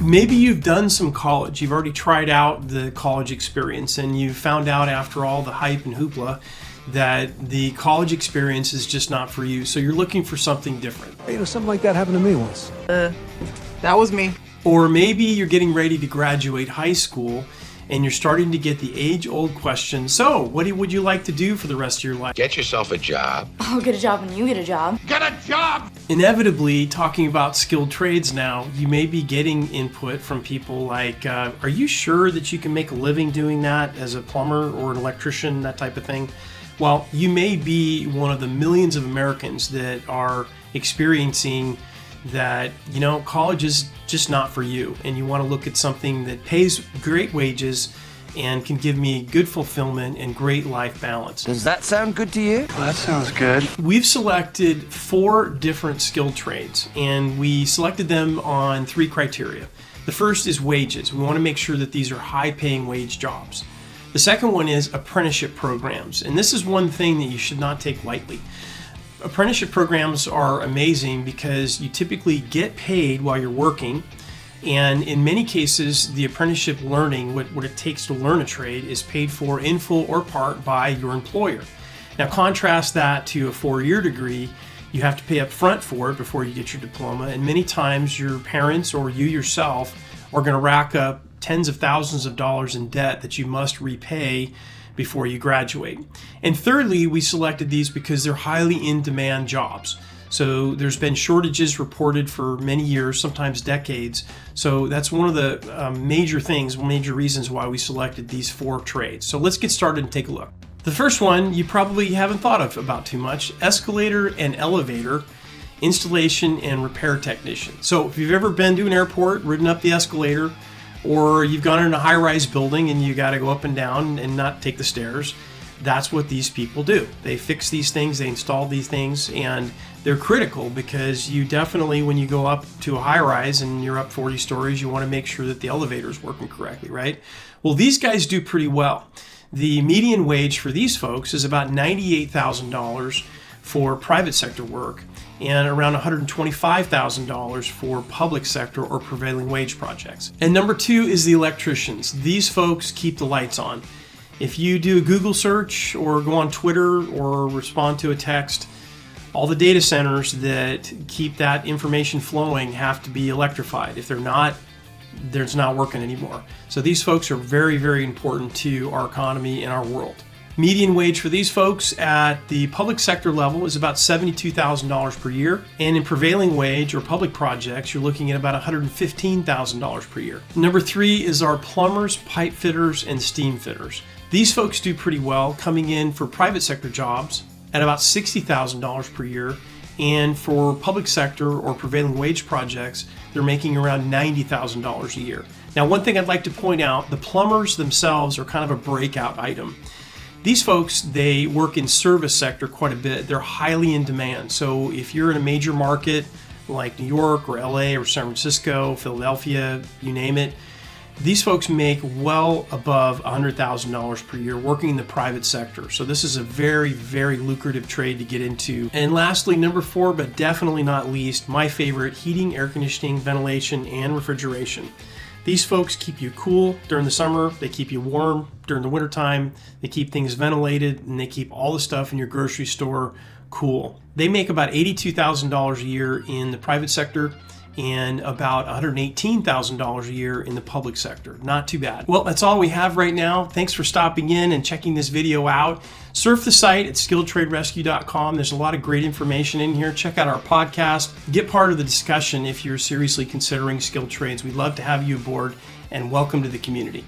Maybe you've done some college. You've already tried out the college experience and you found out after all the hype and hoopla that the college experience is just not for you. So you're looking for something different. Something like that happened to me once. That was me. Or maybe you're getting ready to graduate high school and you're starting to get the age-old question, so what would you like to do for the rest of your life? Get yourself a job. I'll get a job when you get a job. Get a job! Inevitably, talking about skilled trades now, you may be getting input from people like, are you sure that you can make a living doing that as a plumber or an electrician, that type of thing? Well, you may be one of the millions of Americans that are experiencing that, college is just not for you, and you want to look at something that pays great wages and can give me good fulfillment and great life balance. Does that sound good to you? Well, that sounds good. We've selected 4 different skilled trades, and we selected them on 3 criteria. The first is wages. We want to make sure that these are high-paying wage jobs. The second one is apprenticeship programs, and this is one thing that you should not take lightly. Apprenticeship programs are amazing because you typically get paid while you're working, and in many cases the apprenticeship learning, what it takes to learn a trade, is paid for in full or part by your employer. Now contrast that to a 4-year degree. You have to pay up front for it before you get your diploma, and many times your parents or you yourself are going to rack up tens of thousands of dollars in debt that you must repay before you graduate. And thirdly, we selected these because they're highly in-demand jobs. So there's been shortages reported for many years, sometimes decades. So that's one of the major reasons why we selected these 4 trades. So let's get started and take a look. The first one you probably haven't thought of about too much: escalator and elevator installation and repair technician. So if you've ever been to an airport, ridden up the escalator, or you've gone in a high-rise building and you got to go up and down and not take the stairs, that's what these people do. They fix these things, they install these things, and they're critical because you definitely, when you go up to a high-rise and you're up 40 stories, you want to make sure that the elevator is working correctly, right? Well, these guys do pretty well. The median wage for these folks is about $98,000 for private sector work and around $125,000 for public sector or prevailing wage projects. And number 2 is the electricians. These folks keep the lights on. If you do a Google search or go on Twitter or respond to a text, all the data centers that keep that information flowing have to be electrified. If they're not, it's not working anymore. So these folks are very, very important to our economy and our world. Median wage for these folks at the public sector level is about $72,000 per year. And in prevailing wage or public projects, you're looking at about $115,000 per year. Number 3 is our plumbers, pipe fitters, and steam fitters. These folks do pretty well, coming in for private sector jobs at about $60,000 per year. And for public sector or prevailing wage projects, they're making around $90,000 a year. Now, one thing I'd like to point out, the plumbers themselves are kind of a breakout item. These folks, they work in service sector quite a bit. They're highly in demand. So if you're in a major market like New York or LA or San Francisco, Philadelphia, you name it, these folks make well above $100,000 per year working in the private sector. So this is a very, very lucrative trade to get into. And lastly, number 4, but definitely not least, my favorite: heating, air conditioning, ventilation, and refrigeration. These folks keep you cool during the summer, they keep you warm during the wintertime, they keep things ventilated, and they keep all the stuff in your grocery store cool. They make about $82,000 a year in the private sector and about $118,000 a year in the public sector. Not too bad. Well, that's all we have right now. Thanks for stopping in and checking this video out. Surf the site at skilledtraderescue.com. There's a lot of great information in here. Check out our podcast. Get part of the discussion if you're seriously considering skilled trades. We'd love to have you aboard, and welcome to the community.